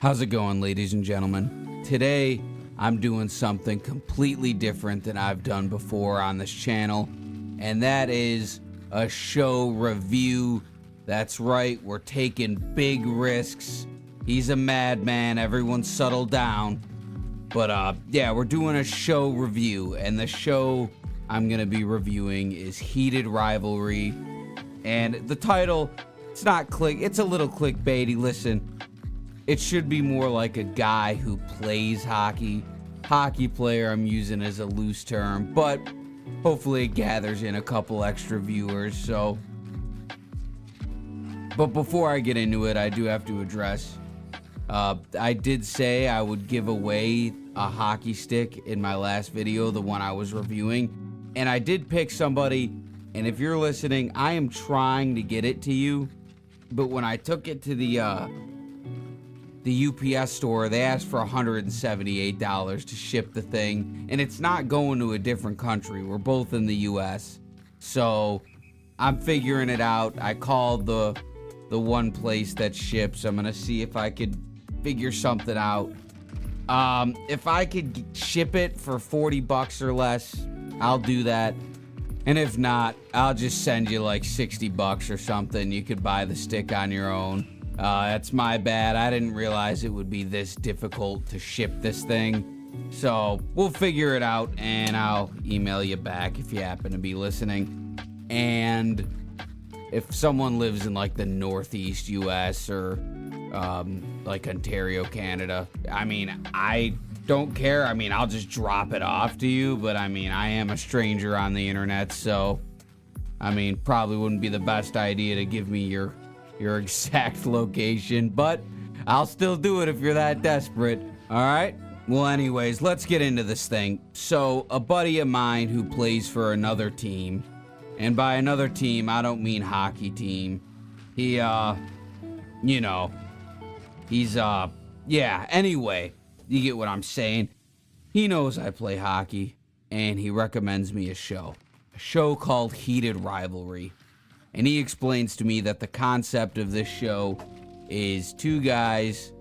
How's it going, ladies and gentlemen? Today, I'm doing something completely different than I've done before on this channel, and that is a show review. That's right, we're taking big risks. He's a madman, everyone settle down. But yeah, we're doing a show review, and the show I'm gonna be reviewing is Heated Rivalry. And the title, it's a little clickbaity. Listen, it should be more like a guy who plays hockey. Hockey player I'm using as a loose term, but hopefully it gathers in a couple extra viewers. But before I get into it, I do have to address, I did say I would give away a hockey stick in my last video, the one I was reviewing, and I did pick somebody, and if you're listening, I am trying to get it to you, but when I took it to the UPS store, they asked for $178 to ship the thing, and it's not going to a different country. We're both in the US, so I'm figuring it out. I called the one place that ships. I'm gonna see if I could figure something out. If I could ship it for $40 or less, I'll do that. And if not, I'll just send you like $60 or something. You could buy the stick on your own. That's my bad. I didn't realize it would be this difficult to ship this thing. So we'll figure it out, and I'll email you back if you happen to be listening. And if someone lives in like the Northeast US or like Ontario, Canada, I mean, I don't care. I mean, I'll just drop it off to you, but I mean, I am a stranger on the internet, so I mean, probably wouldn't be the best idea to give me your exact location, but I'll still do it if you're that desperate. All right? Well, anyways, let's get into this thing. So, a buddy of mine who plays for another team, and by another team, I don't mean hockey team. He, you know, he's, yeah, anyway, you get what I'm saying. He knows I play hockey, and he recommends me a show called Heated Rivalry. And he explains to me that the concept of this show is two guys,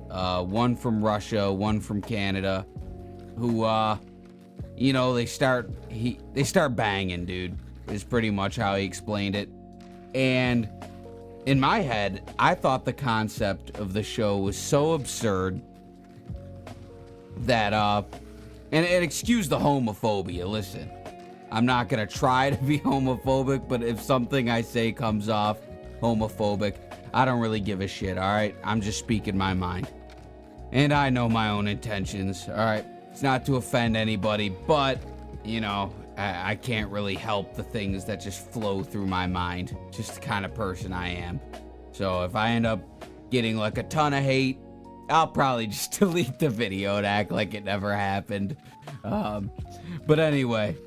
one from Russia, one from Canada, who, you know, they start banging, dude, is pretty much how he explained it. And in my head, I thought the concept of the show was so absurd that, and excuse the homophobia, listen. I'm not going to try to be homophobic, but if something I say comes off homophobic, I don't really give a shit, all right? I'm just speaking my mind. And I know my own intentions, all right? It's not to offend anybody, but, you know, I can't really help the things that just flow through my mind. Just the kind of person I am. So if I end up getting like a ton of hate, I'll probably just delete the video and act like it never happened. But anyway.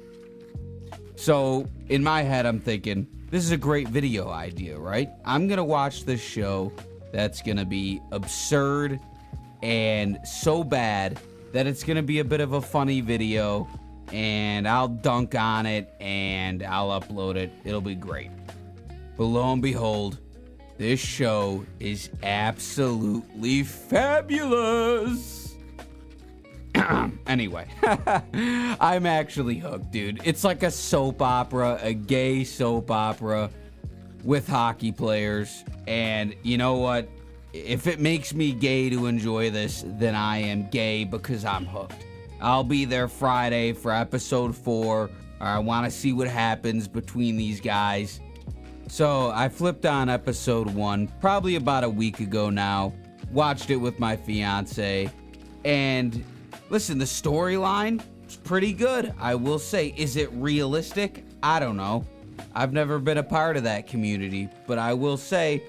So, in my head, I'm thinking, this is a great video idea, right? I'm gonna watch this show that's gonna be absurd and so bad that it's gonna be a bit of a funny video, and I'll dunk on it and I'll upload it. It'll be great. But lo and behold, this show is absolutely fabulous. Anyway, I'm actually hooked, dude. It's like a soap opera, a gay soap opera with hockey players. And you know what? If it makes me gay to enjoy this, then I am gay because I'm hooked. I'll be there Friday for episode 4. I want to see what happens between these guys. So I flipped on episode 1 probably about a week ago now. Watched it with my fiance. And listen, the storyline is pretty good, I will say. Is it realistic? I don't know. I've never been a part of that community, but I will say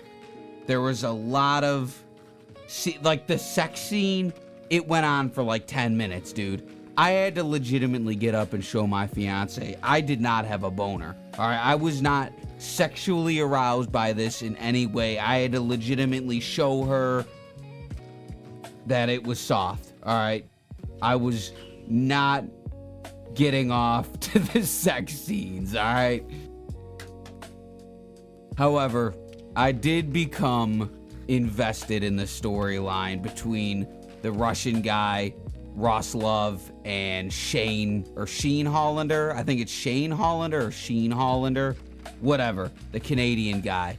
there was a lot of, like the sex scene, it went on for like 10 minutes, dude. I had to legitimately get up and show my fiance I did not have a boner. All right, I was not sexually aroused by this in any way. I had to legitimately show her that it was soft. All right. I was not getting off to the sex scenes, all right? However, I did become invested in the storyline between the Russian guy, Roslov, and Sheen Hollander. I think it's Shane Hollander or Sheen Hollander. Whatever. The Canadian guy.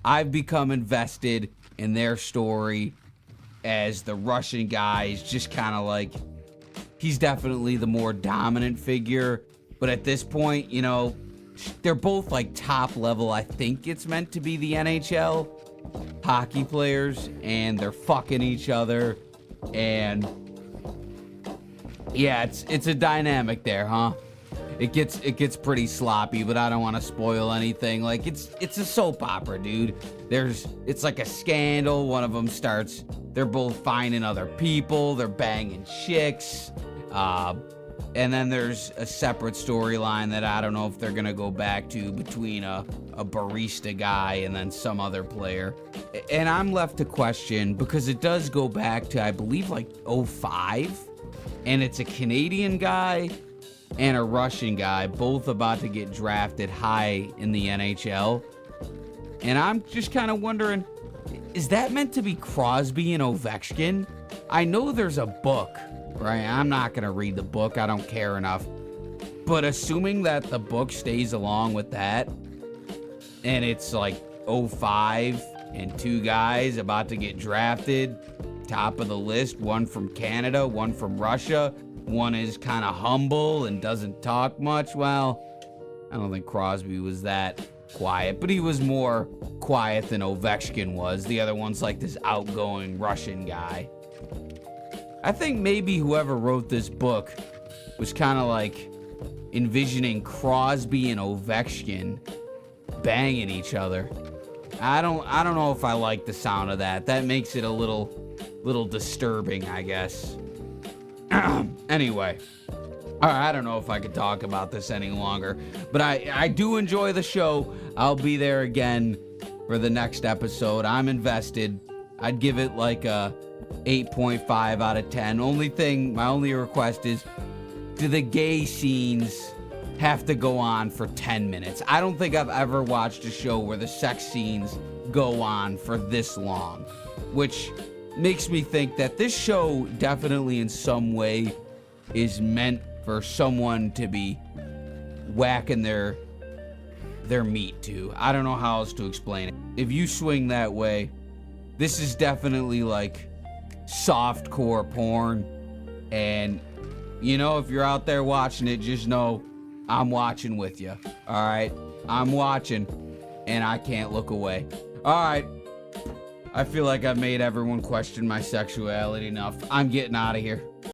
I've become invested in their story as the Russian guy is just kind of like, he's definitely the more dominant figure. But at this point, you know, they're both like top level. I think it's meant to be the NHL hockey players, and they're fucking each other. And yeah, it's a dynamic there, huh? It gets pretty sloppy, but I don't want to spoil anything. Like it's a soap opera, dude. It's like a scandal. One of them starts. They're both finding other people. They're banging chicks. And then there's a separate storyline that I don't know if they're gonna go back to between a barista guy and then some other player. And I'm left to question because it does go back to, I believe, like 05, and it's a Canadian guy and a Russian guy, both about to get drafted high in the NHL. And I'm just kind of wondering, is that meant to be Crosby and Ovechkin? I know there's a book, right? I'm not going to read the book. I don't care enough. But assuming that the book stays along with that, and it's like 05 and two guys about to get drafted, top of the list, one from Canada, one from Russia, one is kind of humble and doesn't talk much. Well, I don't think Crosby was that quiet, but he was more quiet than Ovechkin was. The other one's like this outgoing Russian guy. I think maybe whoever wrote this book was kind of like envisioning Crosby and Ovechkin banging each other. I don't know if I like the sound of that. That makes it a little disturbing, I guess. Anyway, I don't know if I could talk about this any longer, but I do enjoy the show. I'll be there again for the next episode. I'm invested. I'd give it like a 8.5 out of 10. My only request is, do the gay scenes have to go on for 10 minutes? I don't think I've ever watched a show where the sex scenes go on for this long, which makes me think that this show definitely in some way is meant for someone to be whacking their meat to. I don't know how else to explain it. If you swing that way, this is definitely like softcore porn. And you know, if you're out there watching it, just know I'm watching with you. All right, I'm watching and I can't look away. All right, I feel like I've made everyone question my sexuality enough. I'm getting out of here.